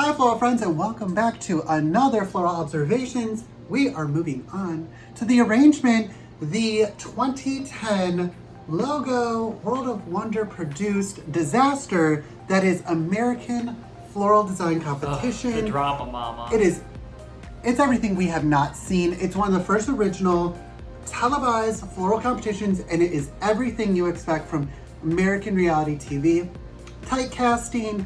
Hi floral friends, and welcome back to another Floral Observations. We are moving on to the arrangement, the 2010 logo World of Wonder produced disaster that is American Floral Design Competition. The drama mama. It's everything we have not seen. It's one of the first original televised floral competitions, and it is everything you expect from American reality TV. Tight casting,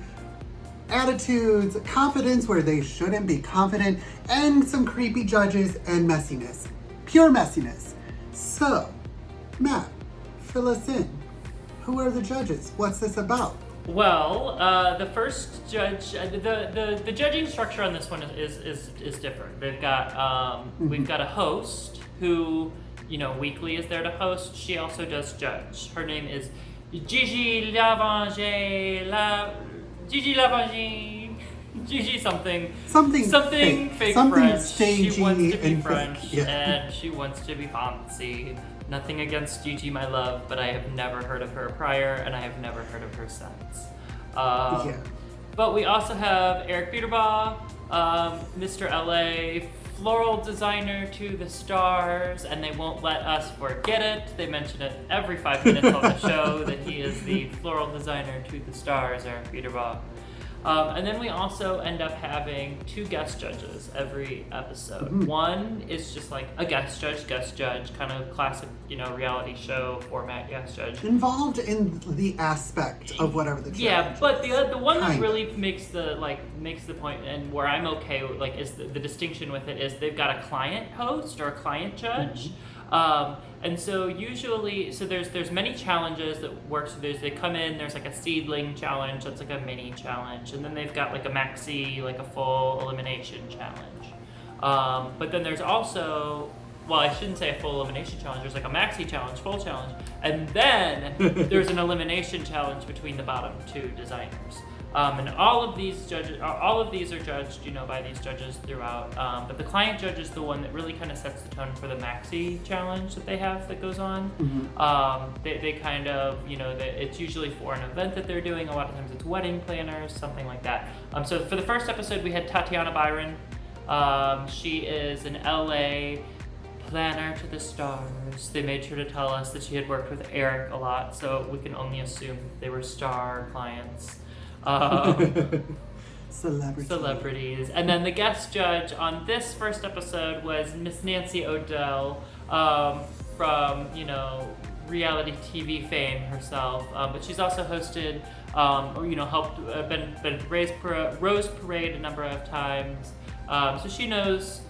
attitudes, confidence where they shouldn't be confident, and some creepy judges and messiness. Pure messiness. So, Matt, fill us in. Who are the judges? What's this about? Well, the first judge, the judging structure on this one is different. They've got we've got a host who, weekly is there to host. She also does judge. Her name is Gigi something fake something French. stagey, she wants to be and French fake, yeah. and she wants to be fancy. Nothing against Gigi, my love, but I have never heard of her prior, and I have never heard of her since. But we also have Eric Biederbaugh, Mr. LA, floral designer to the stars, and they won't let us forget it. They mention it every 5 minutes on the show that he is the floral designer to the stars, Eric Biederbaugh. And then we also end up having 2 guest judges every episode. Mm-hmm. One is just like a guest judge, kind of classic, reality show format guest judge. Involved in the aspect of whatever the challenge Yeah, but is. the one that Kind really makes the point, and where I'm okay with, is the distinction with it is they've got a client host or a client judge. Mm-hmm. And so usually, there's many challenges that work. So they come in, there's like a seedling challenge, that's like a mini challenge. And then they've got like a maxi, like a full elimination challenge. But then there's also, well, I shouldn't say a full elimination challenge, there's like a maxi challenge, full challenge. And then there's an elimination challenge between the bottom 2 designers. And all of these are judged, by these judges throughout. But the client judge is the one that really kind of sets the tone for the maxi challenge that they have that goes on. Mm-hmm. They kind of, it's usually for an event that they're doing. A lot of times it's wedding planners, something like that. So for the first episode, we had Tatiana Byron. She is an LA planner to the stars. They made sure to tell us that she had worked with Eric a lot, so we can only assume they were star clients. Celebrities. And then the guest judge on this first episode was Miss Nancy O'Dell, from reality TV fame herself, but she's also hosted helped been at the Rose Parade a number of times, so she knows.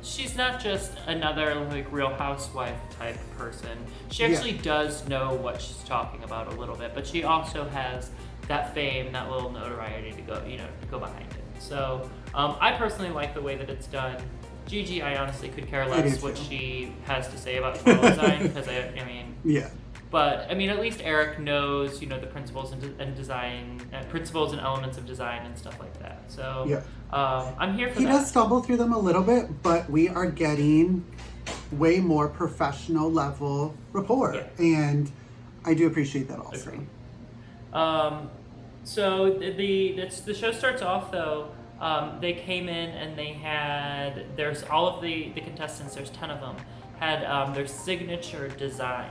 She's not just another Real Housewife type person. She actually does know what she's talking about a little bit, but she also has that fame, that little notoriety to go behind it. So I personally like the way that it's done. Gigi, I honestly could care less what she has to say about floral design, because yeah. But at least Eric knows, the principles and design, principles and elements of design and stuff like that. So I'm here for that. He does stumble through them a little bit, but we are getting way more professional level rapport, and I do appreciate that also. Agreed. So the show starts off though. They came in and they had, there's all of the contestants, there's 10 of them, had their signature designs.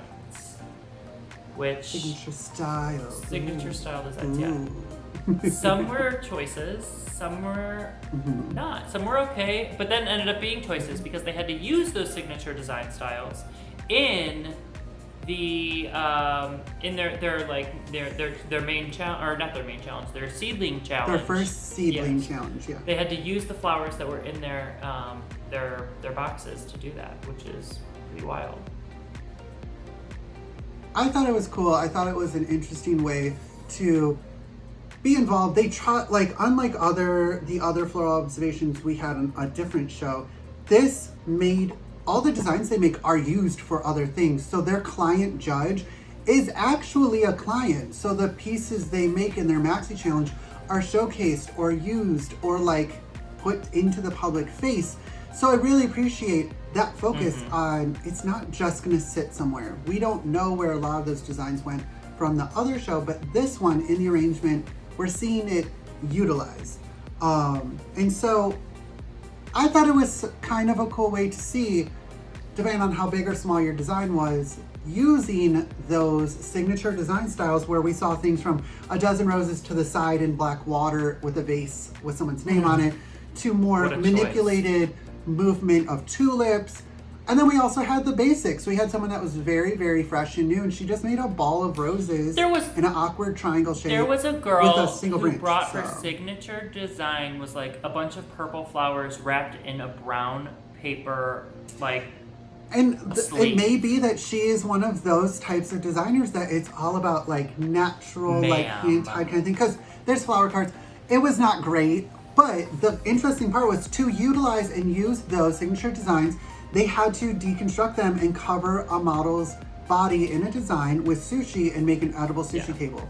Signature style designs, yeah. Some were choices, some were not. Some were okay, but then ended up being choices because they had to use those signature design styles in the in their main challenge, or not their main challenge, their seedling challenge. Their first seedling challenge, yeah. They had to use the flowers that were in their boxes to do that, which is pretty wild. I thought it was cool. I thought it was an interesting way to be involved. They try, unlike the other floral observations we had on a different show, this made all the designs they make are used for other things. So their client judge is actually a client. So the pieces they make in their maxi challenge are showcased or used or put into the public face. So I really appreciate that focus on, it's not just going to sit somewhere. We don't know where a lot of those designs went from the other show, but this one in the arrangement, we're seeing it utilized. And so I thought it was kind of a cool way to see, depending on how big or small your design was, using those signature design styles where we saw things from a dozen roses to the side in black water with a vase with someone's name on it, to more manipulated movement of tulips. And then we also had the basics. We had someone that was very, very fresh and new, and she just made a ball of roses in an awkward triangle shape. There was a girl with a single who branch, brought her signature design was like a bunch of purple flowers wrapped in a brown paper, like. And it may be that she is one of those types of designers that it's all about like natural, like hand-tied kind of thing. Because there's flower cards. It was not great, but the interesting part was to utilize and use those signature designs. They had to deconstruct them and cover a model's body in a design with sushi and make an edible sushi table.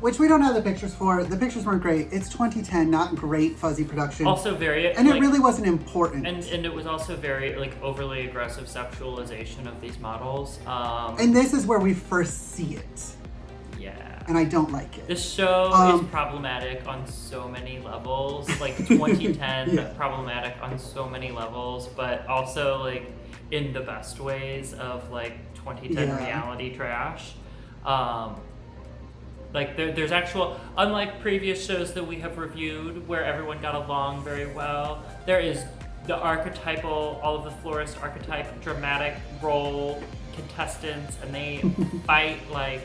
Which we don't have the pictures for. The pictures weren't great. It's 2010, not great fuzzy production. Also very... And it really wasn't important. And it was also very like overly aggressive sexualization of these models. And this is where we first see it. Yeah. And I don't like it. This show is problematic on so many levels. Like 2010, problematic on so many levels, but also like in the best ways of like 2010 reality trash. Like there's actual, unlike previous shows that we have reviewed where everyone got along very well, there is the archetypal, all of the florist archetype, dramatic role contestants, and they fight like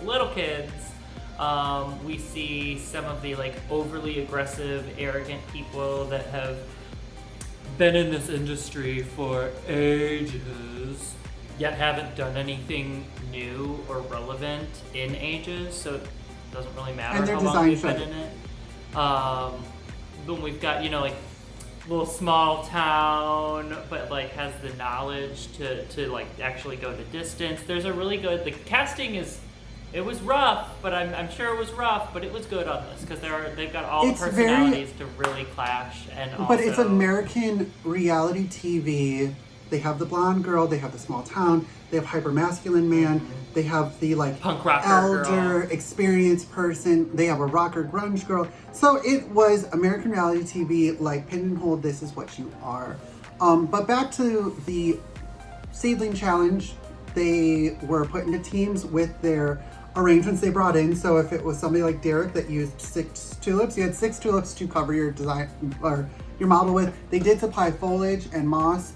little kids. We see some of the like overly aggressive, arrogant people that have been in this industry for ages, yet haven't done anything new or relevant in ages, so it doesn't really matter how long we've been in it. Then we've got, you know, like little small town, but like has the knowledge to like actually go the distance. There's a really good, the casting is, it was rough, but I'm sure it was rough, but it was good on this because they've got all the personalities to really clash. And also, but it's American reality TV. They have the blonde girl, they have the small town, they have hyper masculine man, they have the like punk rocker elder experienced person, they have a rocker grunge girl. So it was American reality TV, like pin and hold, this is what you are. But back to the seedling challenge, they were put into teams with their arrangements they brought in. So if it was somebody like Derek that used 6 tulips, you had 6 tulips to cover your design or your model with. They did supply foliage and moss.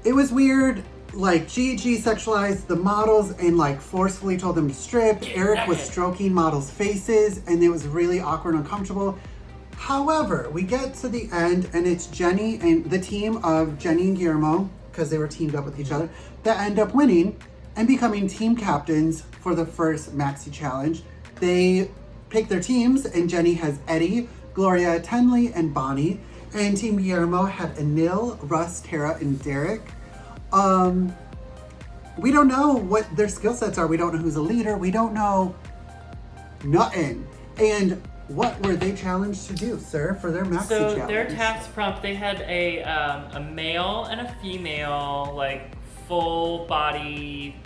It was weird, like Gigi sexualized the models and like forcefully told them to strip. Eric was stroking models' faces and it was really awkward and uncomfortable. However, we get to the end and it's Jenny and the team of Jenny and Guillermo, because they were teamed up with each other, that end up winning and becoming team captains for the first Maxi Challenge. They pick their teams and Jenny has Eddie, Gloria, Tenley, and Bonnie. And Team Guillermo had Anil, Russ, Tara, and Derek. We don't know what their skill sets are. We don't know who's a leader. We don't know nothing. And what were they challenged to do, sir, for their Maxi Challenge? So their task prompt, they had a male and a female, like full body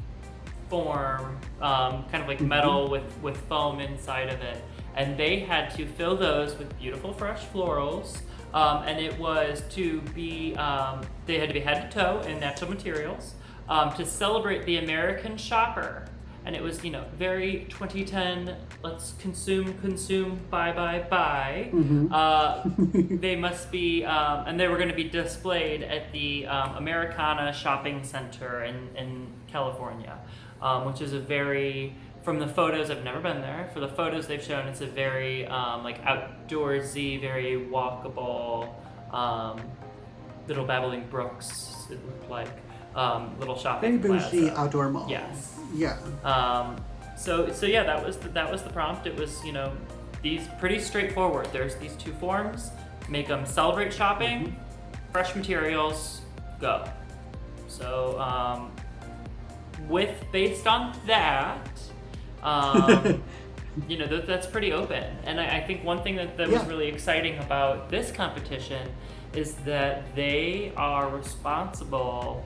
form, kind of like metal with foam inside of it. And they had to fill those with beautiful fresh florals. And it was to be, they had to be head to toe in natural materials to celebrate the American shopper. And it was, you know, very 2010, let's consume, buy. They must be, and they were going to be displayed at the Americana Shopping Center in California, which is a very... From the photos, I've never been there. For the photos they've shown, it's a very like outdoorsy, very walkable, little babbling brooks. It looked like little shopping very bougie plaza. Outdoor mall. Yes. Yeah. So yeah, that was the prompt. It was, you know, these pretty straightforward. There's these 2 forms. Make them celebrate shopping, fresh materials, go. So based on that. You know, that's pretty open. And I think one thing that was really exciting about this competition is that they are responsible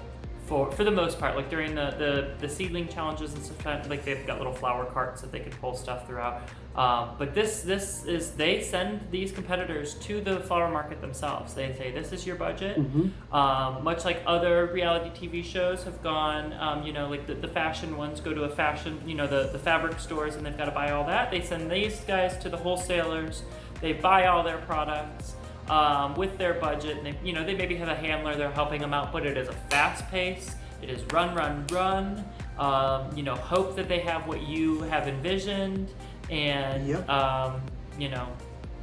for the most part, like during the seedling challenges and stuff, like they've got little flower carts that they can pull stuff throughout. But this is, they send these competitors to the flower market themselves. They say, this is your budget. Much like other reality TV shows have gone, like the fashion ones go to a fashion, the fabric stores, and they've got to buy all that. They send these guys to the wholesalers. They buy all their products. With their budget, and they maybe have a handler, they're helping them out, but it is a fast pace. It is run. Hope that they have what you have envisioned, and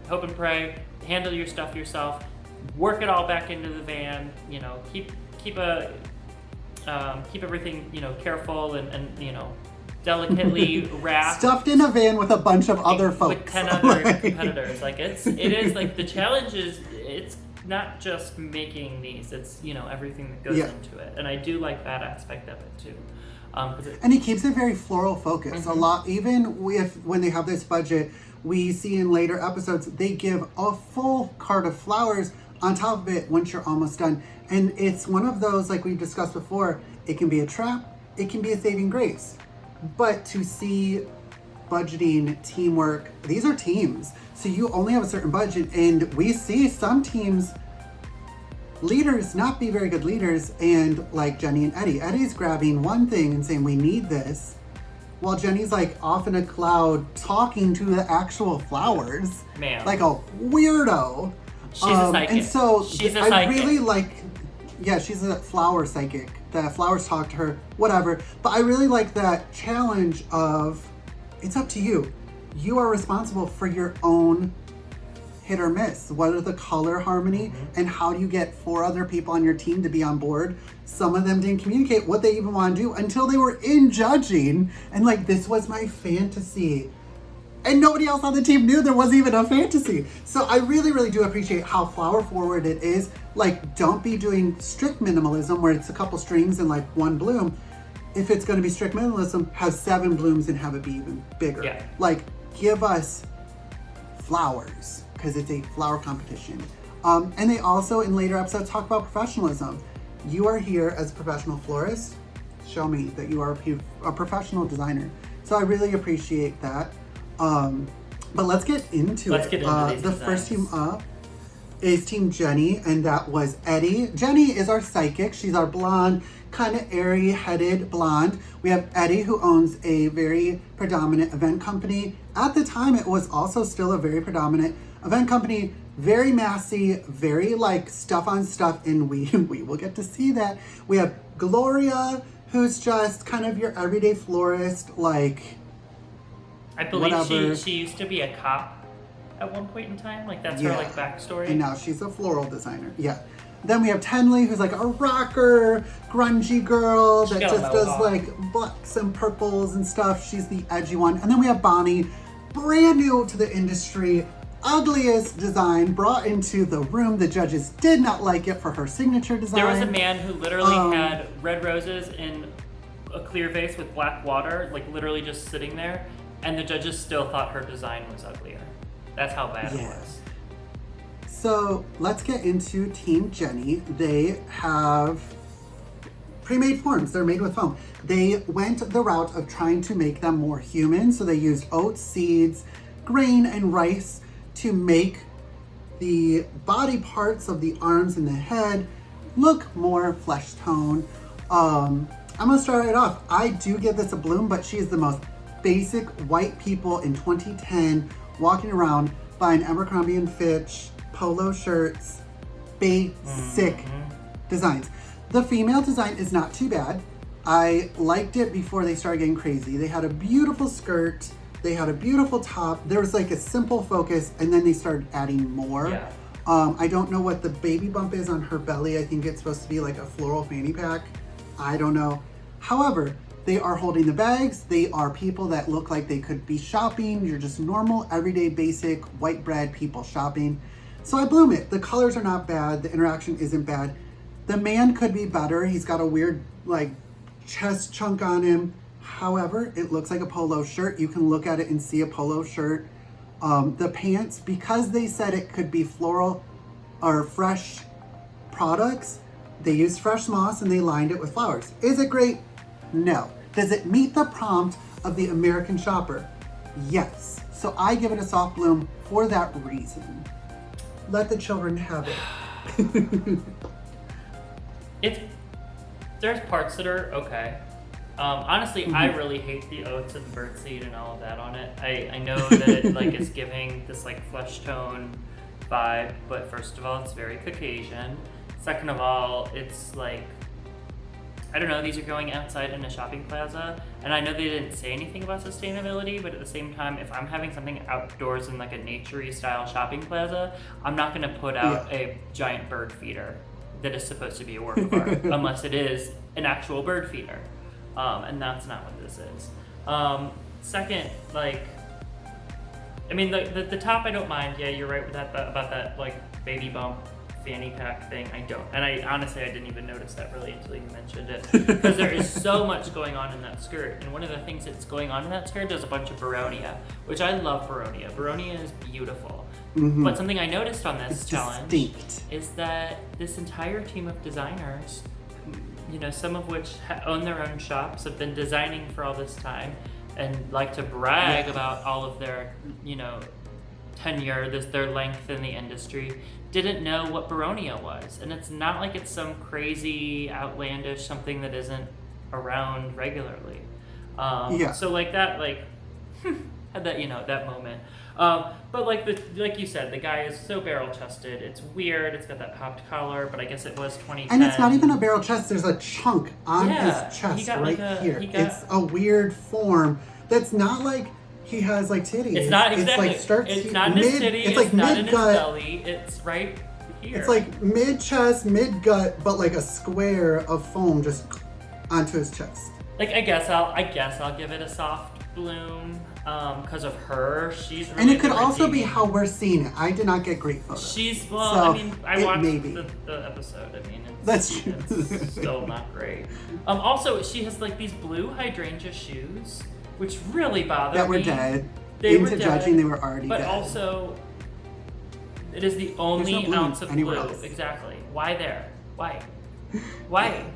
hope and pray. Handle your stuff yourself. Work it all back into the van. Keep everything careful and delicately wrapped, stuffed in a van with a bunch of other folks, with 10 other competitors. Like it is like the challenge is, it's not just making these, it's everything that goes into it, and I do like that aspect of it too. And he keeps it very floral focused. A lot, even when they have this budget, we see in later episodes they give a full cart of flowers on top of it once you're almost done, and it's one of those, like we've discussed before, it can be a trap, it can be a saving grace. But to see budgeting, teamwork, these are teams. So you only have a certain budget, and we see some teams, leaders, not be very good leaders, and like Jenny and Eddie. Eddie's grabbing one thing and saying, we need this, while Jenny's like off in a cloud talking to the actual flowers. Man. Like a weirdo. She's a psychic. And so she's a I psychic. really like, she's a flower psychic. The flowers talk to her, whatever. But I really like that challenge of, it's up to you. You are responsible for your own hit or miss. What are the color harmony, and how do you get 4 other people on your team to be on board? Some of them didn't communicate what they even want to do until they were in judging, and like, this was my fantasy. And nobody else on the team knew there was even a fantasy. So I really, really do appreciate how flower forward it is. Like, don't be doing strict minimalism where it's a couple strings and like 1 bloom. If it's going to be strict minimalism, have 7 blooms and have it be even bigger. Yeah. Like, give us flowers, because it's a flower competition. And they also, in later episodes, talk about professionalism. You are here as a professional florist. Show me that you are a professional designer. So I really appreciate that. But let's get into it. These the designs. first team up is Team Jenny, and that was Eddie. Jenny is our psychic. She's our blonde, kind of airy-headed blonde. We have Eddie, who owns a very predominant event company. At the time, it was also still a very predominant event company, very massy, very like stuff on stuff, and we will get to see that. We have Gloria, who's just kind of your everyday florist, like, I believe whatever. she used to be a cop at one point in time. Like, that's her like backstory. And now she's a floral designer. Yeah. Then we have Tenley, who's like a rocker, grungy girl that just does like blacks and purples and stuff. She's the edgy one. And then we have Bonnie, brand new to the industry, ugliest design brought into the room. The judges did not like it for her signature design. There was a man who literally had red roses in a clear vase with black water, like literally just sitting there, and the judges still thought her design was uglier. That's how bad it was. So let's get into Team Jenny. They have pre-made forms. They're made with foam. They went the route of trying to make them more human. So they used oats, seeds, grain, and rice to make the body parts of the arms and the head look more flesh tone. I'm gonna start it off. I do give this a bloom, but she is the most basic white people in 2010 walking around buying Abercrombie & Fitch polo shirts, basic designs. The female design is not too bad. I liked it before they started getting crazy. They had a beautiful skirt, they had a beautiful top. There was like a simple focus, and then they started adding more. Yeah. I don't know what the baby bump is on her belly. I think it's supposed to be like a floral fanny pack. I don't know. However, they are holding the bags. They are people that look like they could be shopping. You're just normal, everyday, basic, white bread people shopping. So I bloom it. The colors are not bad. The interaction isn't bad. The man could be better. He's got a weird like chest chunk on him. However, it looks like a polo shirt. You can look at it and see a polo shirt. The pants, because they said it could be floral or fresh products, They used fresh moss and they lined it with flowers. Is it great? No. Does it meet the prompt of the American shopper? Yes. So I give it a soft bloom for that reason. Let the children have it. There's parts that are okay. Honestly, I really hate the oats and the birdseed and all of that on it. I know that it like is giving this like flesh tone vibe, but first of all, it's very Caucasian. Second of all, it's like, I don't know, these are going outside in a shopping plaza, and I know they didn't say anything about sustainability, but at the same time, if I'm having something outdoors in like a nature-y style shopping plaza, I'm not gonna put out a giant bird feeder that is supposed to be a work of art, unless it is an actual bird feeder. And that's not what this is. Second, like, I mean, the top I don't mind. Yeah, you're right with that about that like baby bump fanny pack thing. I don't, and I honestly didn't even notice that really until you mentioned it, because there is so much going on in that skirt, and one of the things that's going on in that skirt is a bunch of Beronia, which I love. Beronia is beautiful. But something I noticed on this challenge is that this entire team of designers, you know, some of which own their own shops, have been designing for all this time and like to brag about all of their, you know, tenure, their length in the industry, didn't know what Beronia was. And it's not like it's some crazy, outlandish something that isn't around regularly. So like that, like, had that, you know, that moment. But like you said, the guy is so barrel-chested. It's weird. It's got that popped collar, but I guess it was 2010. And it's not even a barrel chest. There's a chunk on his chest right here. It's a weird form that's not like he has like titties. It's not exactly. It's like it's not in his titty. It's like not in his belly. It's right here. It's like mid-chest, mid-gut, but like a square of foam just onto his chest. Like I guess I'll give it a soft bloom. Because of her, she's really. And it could also be how we're seeing it. I did not get great photos. I watched the episode. I mean, it's still not great. Also, she has like these blue hydrangea shoes, which really bothered me. That were dead. Into judging, they were already dead. But also, it is the only ounce of blue. Else. Exactly. Why there? Why? Why?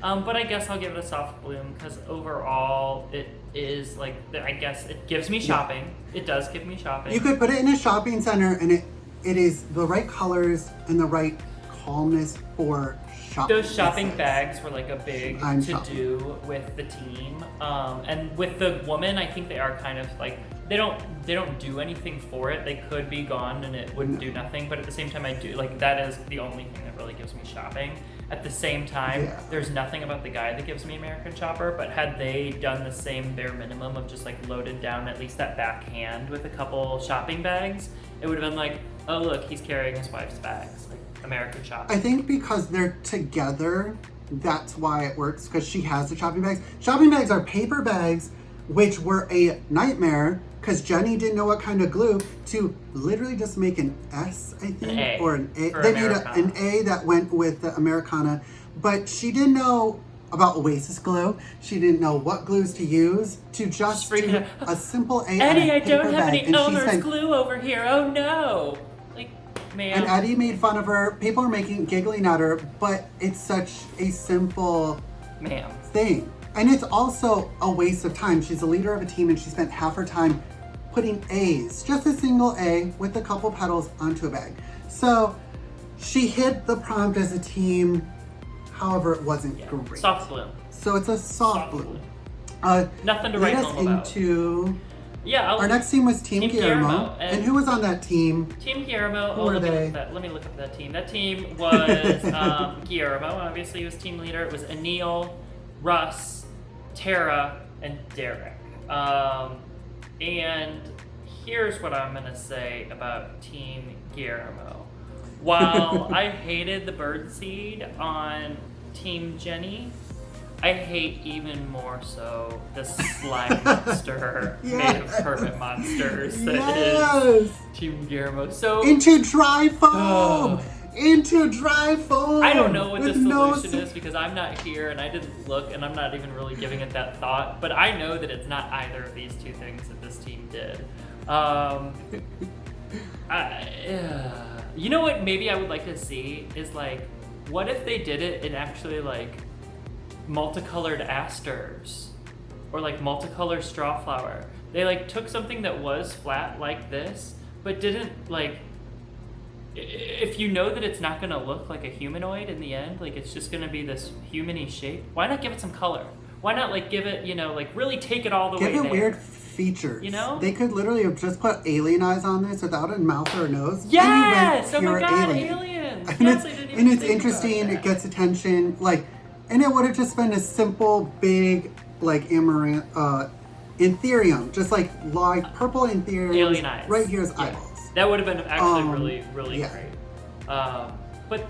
But I guess I'll give it a soft bloom because overall it is like, I guess it gives me shopping. It does give me shopping. You could put it in a shopping center and it is the right colors and the right calmness for shopping. Those shopping bags were like a big to-do with the team. And with the woman, I think they are kind of like, they don't do anything for it. They could be gone and it wouldn't do nothing. But at the same time, I do, like, that is the only thing that really gives me shopping. At the same time, there's nothing about the guy that gives me American Shopper, but had they done the same bare minimum of just like loaded down at least that back hand with a couple shopping bags, it would have been like, oh look, he's carrying his wife's bags, like American Shopper. I think because they're together, that's why it works, because she has the shopping bags. Shopping bags are paper bags, which were a nightmare because Jenny didn't know what kind of glue to literally just make an S, I think, an A, or an A. They made an A that went with the Americana, but she didn't know about Oasis glue. She didn't know what glues to use to just do a simple A. Eddie, I don't have any Elmer's glue over here. Oh no! Like, man. And Eddie made fun of her. People are giggling at her, but it's such a simple thing. And it's also a waste of time. She's a leader of a team and she spent half her time putting A's, just a single A with a couple petals onto a bag. So she hit the prompt as a team, however it wasn't great. Soft bloom. So it's a soft bloom. Nothing to write home about. Our next team was Team Guillermo. And who was on that team? Team Guillermo. Who were they? Let me look up that team. That team was Guillermo, obviously he was team leader. It was Anil, Russ, Tara, and Derek. And here's what I'm gonna say about Team Guillermo. While I hated the birdseed on Team Jenny, I hate even more so the slime monster made of hermit monsters that is Team Guillermo. So into dry foam! Into dry foam! I don't know what the solution is because I'm not here and I didn't look and I'm not even really giving it that thought, but I know that it's not either of these two things that this team did. You know what maybe I would like to see is like what if they did it in actually like multicolored asters or like multicolored straw flower? They like took something that was flat like this, but didn't like, if you know that it's not going to look like a humanoid in the end, like it's just going to be this human-y shape, why not give it some color? Why not like give it, like really take it all the way there? Give it weird features. They could literally have just put alien eyes on this without a mouth or a nose. Yes! And you went pure aliens. And yes, it's interesting, it gets attention, like, and it would have just been a simple, big, like, amaranth, Ethereum, just like purple Ethereum. Alien eyes. Right here's eyeballs. That would have been actually really great. But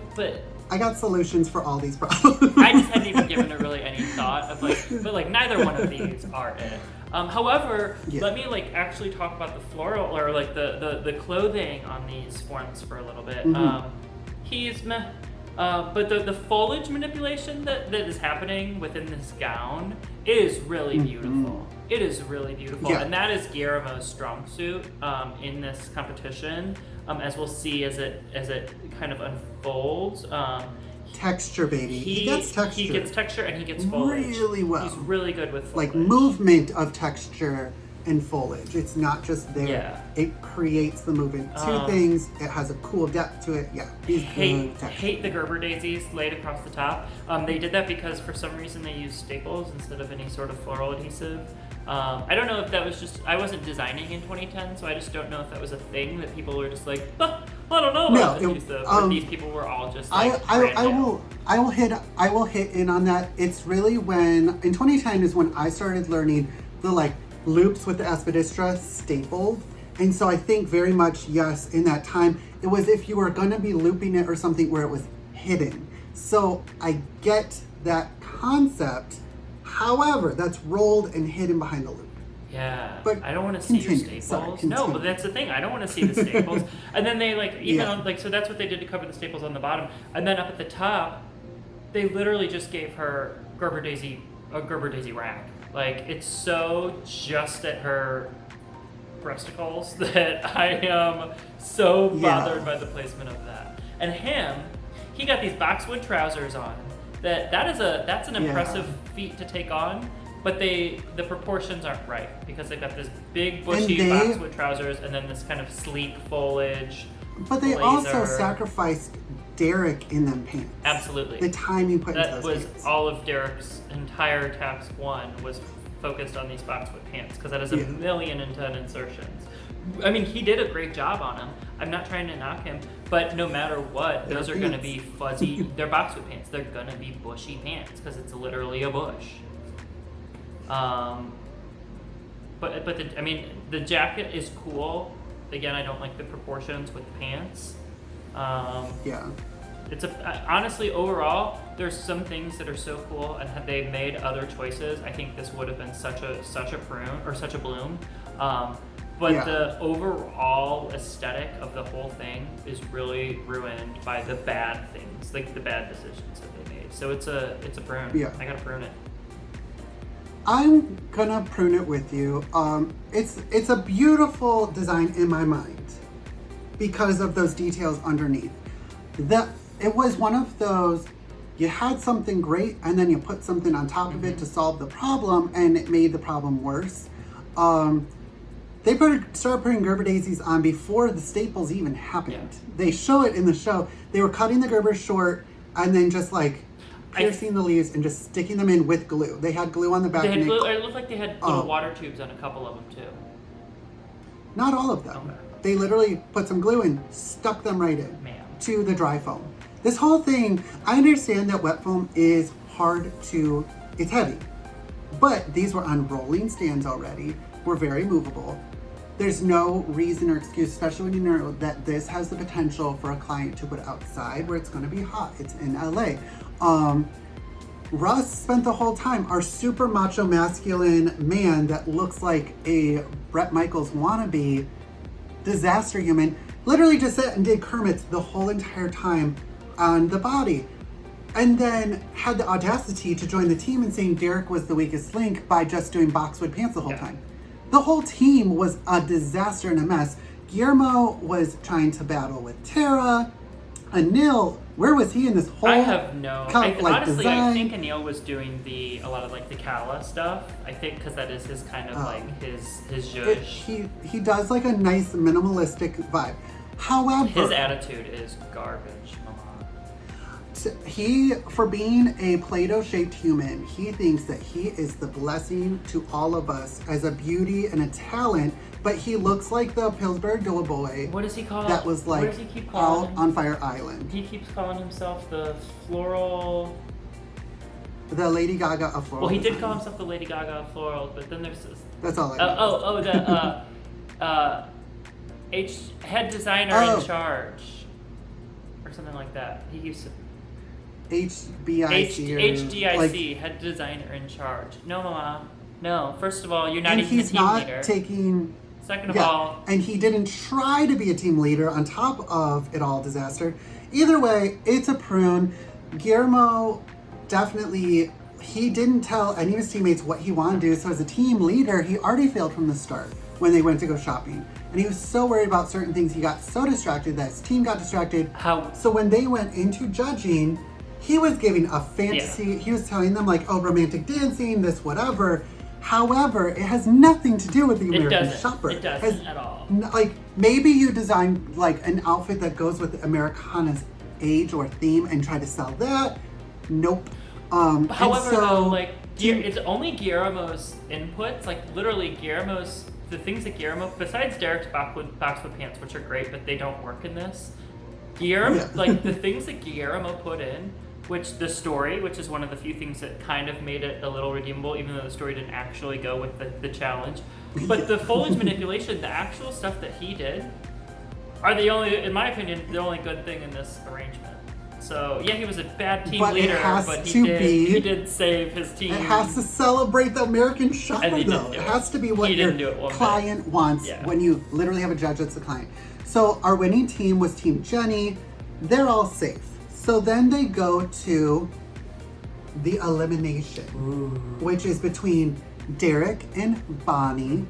I got solutions for all these problems. I just hadn't even given it really any thought of but neither one of these are it. However, let me actually talk about the floral or the clothing on these forms for a little bit. He's meh. But the foliage manipulation that is happening within this gown is really beautiful. It is really beautiful, and that is Guillermo's strong suit in this competition. As we'll see as it kind of unfolds. Texture, baby. He gets texture. He gets texture and he gets foliage. Really well. He's really good with foliage. Like movement of texture and foliage. It's not just there. Yeah. It creates the movement. Two things. It has a cool depth to it. Yeah. Hate the Gerber Daisies laid across the top. They did that because for some reason they used staples instead of any sort of floral adhesive. I don't know if that was just, I wasn't designing in 2010, so I just don't know if that was a thing that people were just like, I don't know about this adhesive. Or these people were all just like, I will hit in on that. It's really when, in 2010 is when I started learning the loops with the aspidistra stapled. And so I think very much, yes, in that time, it was if you were going to be looping it or something where it was hidden. So I get that concept. However, that's rolled and hidden behind the loop. Yeah, but I don't want to see your staples. No, but that's the thing. I don't want to see the staples. And then they so that's what they did to cover the staples on the bottom. And then up at the top, they literally just gave her a Gerber Daisy rack. It's so just at her breasticles that I am so bothered by the placement of that. And he got these boxwood trousers on. That's an impressive feat to take on, but the proportions aren't right because they've got this big bushy boxwood trousers and then this kind of sleek foliage. But they also sacrificed Derek in them pants. Absolutely. The time you put into those pants. That was all of Derek's entire task one was focused on these boxwood pants because that is 1,000,010 insertions. I mean, he did a great job on them. I'm not trying to knock him, but no matter what, those are going to be fuzzy. They're boxwood pants. They're going to be bushy pants because it's literally a bush. But the jacket is cool. Again, I don't like the proportions with the pants. It's honestly overall, there's some things that are so cool, and had they made other choices, I think this would have been such a prune or such a bloom. But the overall aesthetic of the whole thing is really ruined by the bad things, the bad decisions that they made. So it's a prune. Yeah. I gotta prune it. I'm gonna prune it with you. It's a beautiful design in my mind because of those details underneath. It was one of those, you had something great and then you put something on top of it to solve the problem, and it made the problem worse. They started putting Gerber Daisies on before the staples even happened. Yeah. They show it in the show. They were cutting the Gerber short and then just piercing the leaves and just sticking them in with glue. They had glue on the back. It looked like they had little water tubes on a couple of them too. Not all of them. Okay. They literally put some glue and stuck them right in to the dry foam. This whole thing, I understand that wet foam is it's heavy, but these were on rolling stands already. We're very movable. There's no reason or excuse, especially when you know that this has the potential for a client to put outside where it's going to be hot. It's in LA. Russ spent the whole time, our super macho masculine man that looks like a Bret Michaels wannabe disaster human, literally just sat and did Kermit's the whole entire time on the body. And then had the audacity to join the team and saying Derek was the weakest link by just doing boxwood pants the whole time. The whole team was a disaster and a mess. Guillermo was trying to battle with Tara. Anil, where was he in this whole I have no. Honestly, design? I think Anil was doing a lot of like the Kala stuff. I think because that is his kind of like his zhuzh. He does like a nice minimalistic vibe. However, his attitude is garbage. He, for being a Play-Doh shaped human, he thinks that he is the blessing to all of us as a beauty and a talent, but he looks like the Pillsbury Doughboy. What does he call? That was like what does he keep calling out him? on Fire Island. He keeps calling himself the floral. The Lady Gaga of floral. Well, he did design. call himself the Lady Gaga of floral, but then there's this. That's all I know. The head designer in charge, or something like that. He used to. HBIC. HDIC, head designer in charge. No, Mama. No. First of all, you're not even a team not leader. taking. Second of all, and he didn't try to be a team leader on top of it all disaster. Either way, it's a prune. Guillermo definitely, he didn't tell any of his teammates what he wanted to do. So as a team leader, he already failed from the start when they went to go shopping. And he was so worried about certain things, he got so distracted that his team got distracted. So when they went into judging, he was giving a fantasy. Yeah. He was telling them like, oh, romantic dancing, this, whatever. However, it has nothing to do with the American shopper. It doesn't at all. Like, maybe you design like an outfit that goes with Americana's age or theme and try to sell that. Nope. However, though, like, it's only Guillermo's inputs. Like, literally, the things that Guillermo, besides Derek's boxwood pants, which are great, but they don't work in this. Like, the things that Guillermo put in, which the story, which is one of the few things that kind of made it a little redeemable, even though the story didn't actually go with the challenge. But the foliage manipulation, the actual stuff that he did, are the only, in my opinion, the only good thing in this arrangement. So yeah, he was a bad team leader, but he did save his team. It has to celebrate the American shopper, though. It has to be what your client wants when you literally have a judge that's the client. So our winning team was Team Jenny. They're all safe. So then they go to the elimination, which is between Derek and Bonnie.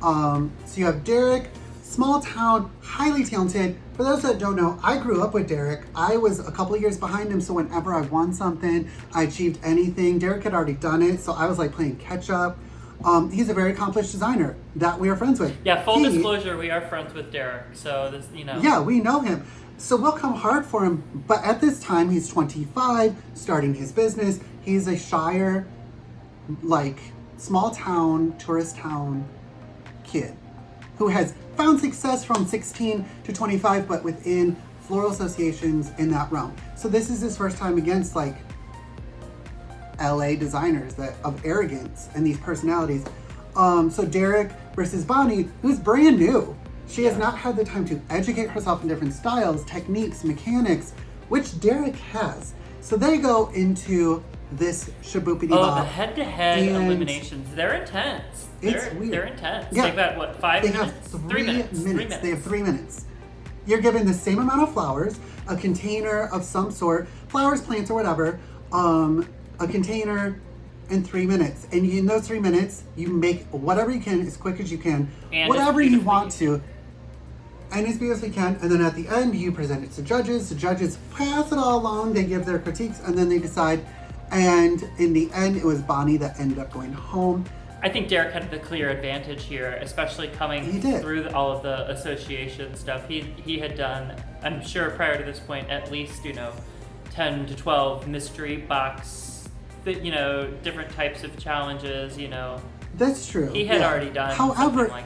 So you have Derek, small town, highly talented. For those that don't know, I grew up with Derek. I was a couple of years behind him, so whenever I won something, I achieved anything. Derek had already done it, so I was like playing catch up. He's a very accomplished designer that we are friends with. Yeah, full disclosure, we are friends with Derek, so this, Yeah, we know him. So we'll come hard for him, but at this time, he's 25, starting his business. He's a shyer, like, small town, tourist town kid who has found success from 16 to 25, but within floral associations in that realm. So this is his first time against, like, LA designers of arrogance and these personalities. So Derek versus Bonnie, who's brand new. She has not had the time to educate herself in different styles, techniques, mechanics, which Derek has. So they go into this shaboopity bop. Oh, the head-to-head eliminations. They're intense. It's weird. They're intense. Yeah. They've got, what, 5 minutes? Have 3 minutes. They have 3 minutes. You're given the same amount of flowers, a container of some sort, flowers, plants, or whatever, a container, in 3 minutes. And in those 3 minutes, you make whatever you can as quick as you can, and whatever you want to. And as beautifully can, and then at the end you present it to judges. The judges pass it all along, they give their critiques, and then they decide. And in the end, it was Bonnie that ended up going home. I think Derek had the clear advantage here, especially coming through all of the association stuff. He had done, I'm sure prior to this point, at least 10 to 12 mystery box, different types of challenges. That's true. He had already done. However,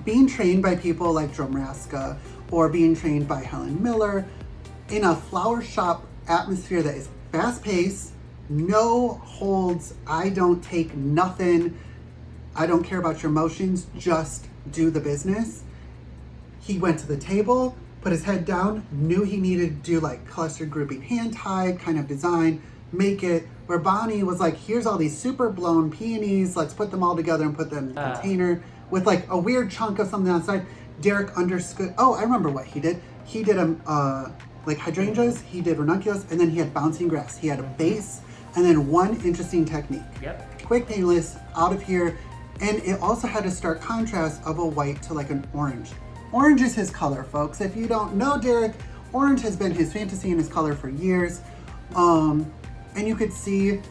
being trained by people like Dromraska or being trained by Helen Miller in a flower shop atmosphere that is fast-paced, no holds, I don't take nothing, I don't care about your emotions, just do the business. He went to the table, put his head down, knew he needed to do like clustered grouping, hand-tied kind of design, make it, where Bonnie was like, here's all these super blown peonies, let's put them all together and put them in a container with like a weird chunk of something outside. Derek understood, I remember what he did. He did like hydrangeas, he did ranunculus, and then he had bouncing grass. He had a base, and then one interesting technique. Yep. Quick, painless, out of here. And it also had a stark contrast of a white to like an orange. Orange is his color, folks. If you don't know Derek, Orange has been his fantasy and his color for years. And you could see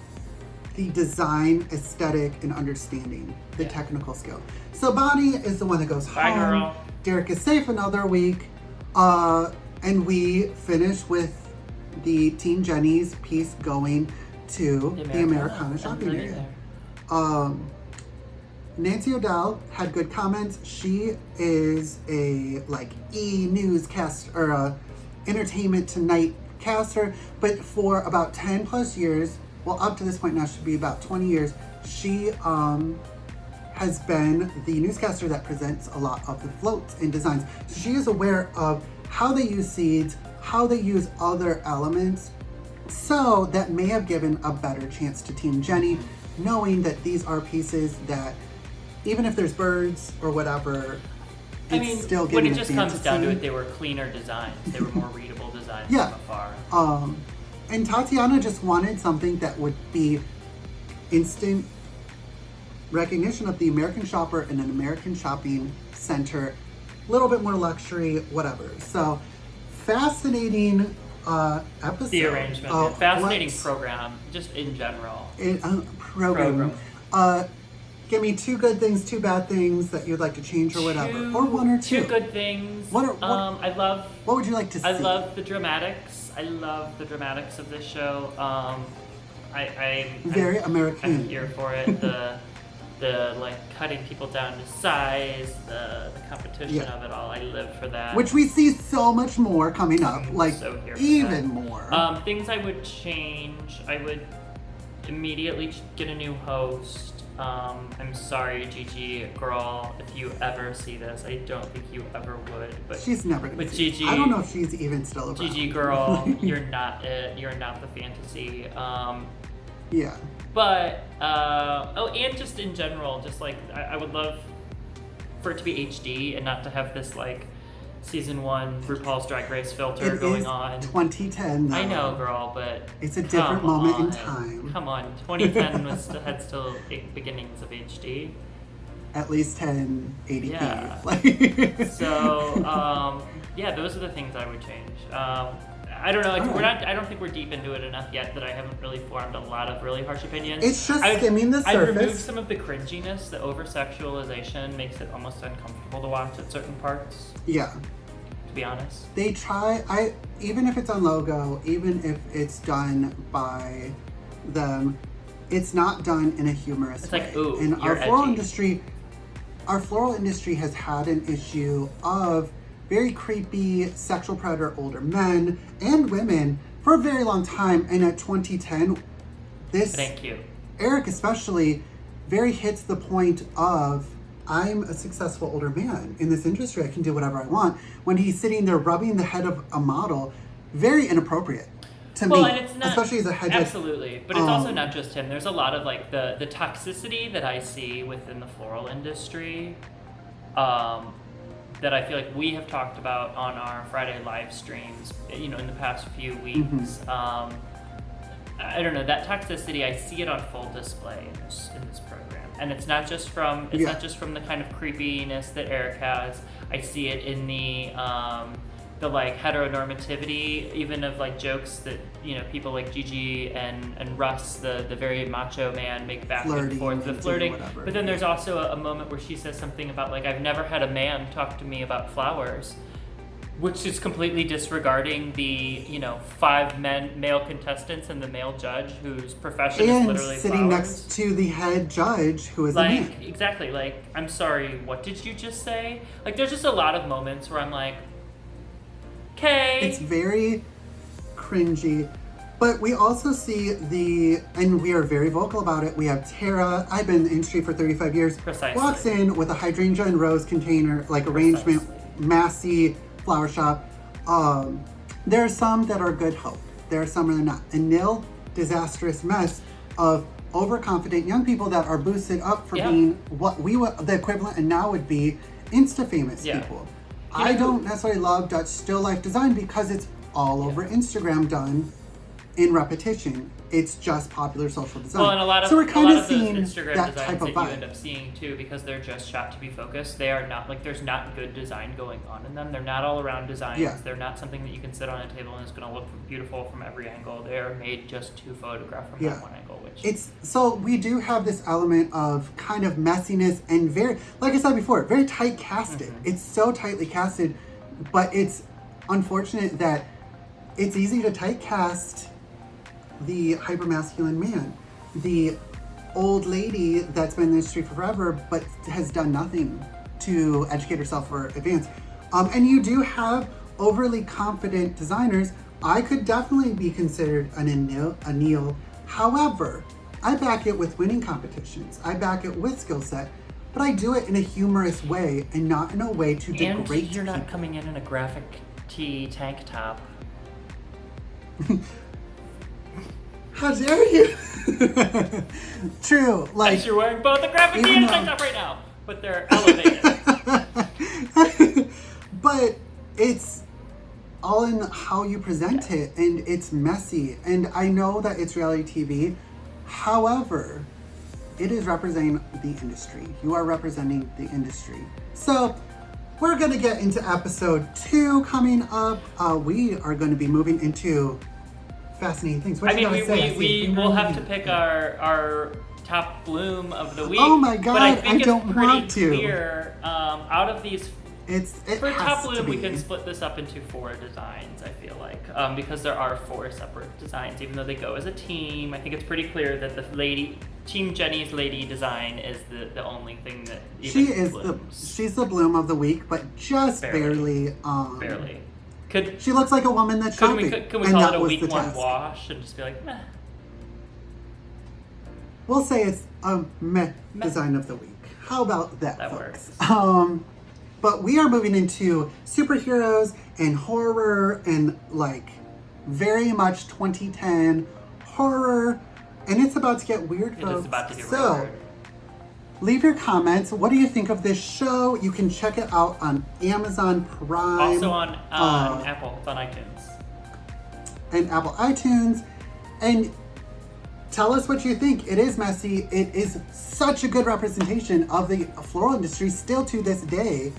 the design, aesthetic, and understanding, the technical skill. So Bonnie is the one that goes Bye, home. girl. Derek is safe another week. And we finish with the Team Jenny's piece going to the Americana shopping area. Nancy O'Dell had good comments. She is a newscast or a Entertainment Tonight caster, but for about 10 plus years, well, up to this point now should be about 20 years, she has been the newscaster that presents a lot of the floats and designs. So she is aware of how they use seeds, how they use other elements. So that may have given a better chance to Team Jenny, knowing that these are pieces that, even if there's birds or whatever, it's still when giving it just comes down to it, they were cleaner designs. They were more readable designs from afar. And Tatiana just wanted something that would be instant recognition of the American shopper in an American shopping center, a little bit more luxury, whatever. So, fascinating episode. The arrangement, fascinating program, just in general. Program. Give me 2 good things, 2 bad things that you'd like to change or whatever, or 1 or 2. 2 good things. What would you like to see? I love the dramatics. I love the dramatics of this show. Very American. I'm here for it. The cutting people down to size, the competition of it all. I live for that. Which we see so much more coming up. So here for even that. more. Things I would change. I would immediately get a new host. I'm sorry, Gigi girl, if you ever see this. I don't think you ever would. But she's never gonna but see Gigi, it. I don't know if she's even still around. Gigi girl, you're not it. You're not the fantasy. Yeah. But and just in general, just I would love for it to be HD and not to have this season 1 RuPaul's Drag Race filter going on. 2010 though. I know, girl, but it's a different moment in time. Come on, 2010 had still beginnings of HD. At least 1080p. Yeah. So those are the things I would change. I don't know. I don't think we're deep into it enough yet that I haven't really formed a lot of really harsh opinions. It's just skimming the surface. I'd remove some of the cringiness. The over-sexualization makes it almost uncomfortable to watch at certain parts. Yeah. To be honest. They try. Even if it's on logo, even if it's done by them, it's not done in a humorous way. It's ooh, and you're our floral industry has had an issue of very creepy sexual predator older men and women for a very long time. And at 2010, Thank you. Eric especially very hits the point of, I'm a successful older man in this industry. I can do whatever I want. When he's sitting there rubbing the head of a model, very inappropriate to me, and it's not, especially as a head judge. Absolutely, but it's also not just him. There's a lot of the toxicity that I see within the floral industry. That I feel like we have talked about on our Friday live streams, in the past few weeks. Mm-hmm. I don't know, that toxicity, I see it on full display in this program. And it's not just from the kind of creepiness that Eric has. I see it in the heteronormativity, even of jokes that people like Gigi and Russ, the very macho man, make back and forth, the flirting. But then there's also a moment where she says something about I've never had a man talk to me about flowers, which is completely disregarding the 5 male contestants and the male judge whose profession is literally sitting flowers. next to the head judge who is a man. Exactly. I'm sorry, what did you just say? There's just a lot of moments where I'm okay. It's very cringy. But we also see and we are very vocal about it, we have Tara, I've been in the industry for 35 years, Precisely. Walks in with a hydrangea and rose container, arrangement, Massey flower shop. There are some that are good hope. There are some that are not. A nil, disastrous mess of overconfident young people that are boosted up for being what the equivalent and now would be Insta-famous people. I don't necessarily love Dutch still life design because it's all over Instagram done in repetition. It's just popular social design. Well, and a lot of so we're kind of those seeing Instagram that designs type that of you vibe. end up seeing too, because they're just shot to be focused. They are not like there's not good design going on in them. They're not all around designs. Yeah. They're not something that you can sit on a table and it's going to look beautiful from every angle. They are made just to photograph from Yeah. that one angle. Which It's so we do have this element of kind of messiness and very, like I said before, very tight casted. Mm-hmm. It's so tightly casted, but it's unfortunate that it's easy to typecast the hypermasculine man, the old lady that's been in the industry forever but has done nothing to educate herself or advance. And you do have overly confident designers. I could definitely be considered an Neil. However, I back it with winning competitions. I back it with skill set, but I do it in a humorous way and not in a way to and degrade you're not people. coming in a graphic tee tank top. How dare you? True, like As you're wearing both a graphic tee even and a though- tank top right now, but they're elevated. but it's all in how you present it, and it's messy. And I know that it's reality TV. However, it is representing the industry. You are representing the industry. So we're going to get into episode 2 coming up. We are going to be moving into fascinating things. What I you mean, gotta say? we will have to pick our top bloom of the week. Oh my God, but I think I don't it's pretty want to. clear. Out of these, It for has top to bloom, we be. can split this up into 4 designs. I feel like because there are 4 separate designs, even though they go as a team. I think it's pretty clear that the lady, Team Jenny's lady design, is the only thing that even She is blooms. she's the bloom of the week, but just Barely. barely. Barely. Could She looks like a woman that's can shopping. we and call that it a was week the 1 task. wash and just be like, meh. We'll say it's a meh Meh. design of the week. How about that, That folks? works. But we are moving into superheroes and horror and like very much 2010 horror, and it's about to get weird, It folks. is about to get so, weird. leave your comments. What do you think of this show? You can check it out on Amazon Prime. Also on Apple, it's on iTunes. And Apple iTunes. And tell us what you think. It is messy. It is such a good representation of the floral industry still to this day,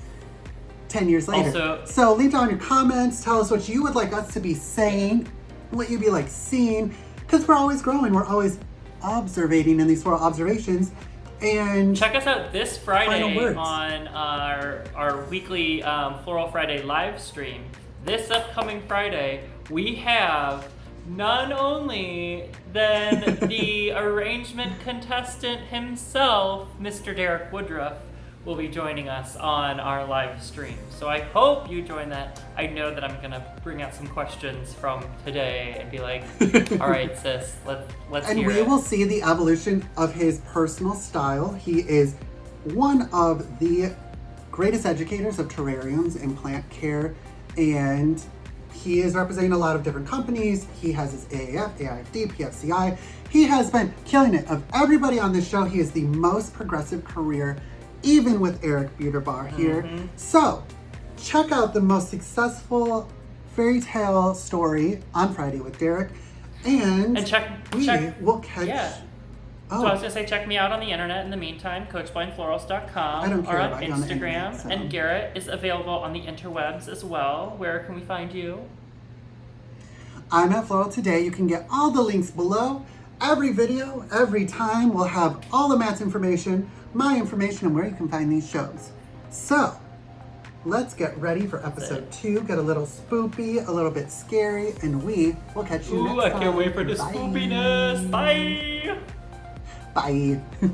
10 years later. Also- so leave down your comments. Tell us what you would like us to be saying, what you'd be like seeing, because we're always growing. We're always observating in these floral observations. And Check us out this Final Friday words. on our weekly Floral Friday live stream. This upcoming Friday, we have none only than the arrangement contestant himself, Mr. Derek Woodruff, will be joining us on our live stream. So I hope you join that. I know that I'm gonna bring out some questions from today and be like, all right, sis, let's And hear we it. will see the evolution of his personal style. He is one of the greatest educators of terrariums and plant care, and he is representing a lot of different companies. He has his AAF, AIFD, PFCI. He has been killing it. Of everybody on this show, he is the most progressive career, even with Eric Buterbar here. Mm-hmm. So, check out the most successful fairy tale story on Friday with Derek. And check will catch. yeah. Oh, So I was gonna say, check me out on the internet in the meantime, coachblindflorals.com, I don't care or on about you on the Instagram. internet, so. And Garrett is available on the interwebs as well. Where can we find you? I'm at Floral.today. You can get all the links below. Every video, every time, we'll have all of Matt's information, my information, and where you can find these shows. So, let's get ready for episode 2. Get a little spoopy, a little bit scary, and we will catch you next time. I can't wait for the Bye. spoopiness. Bye! Bye.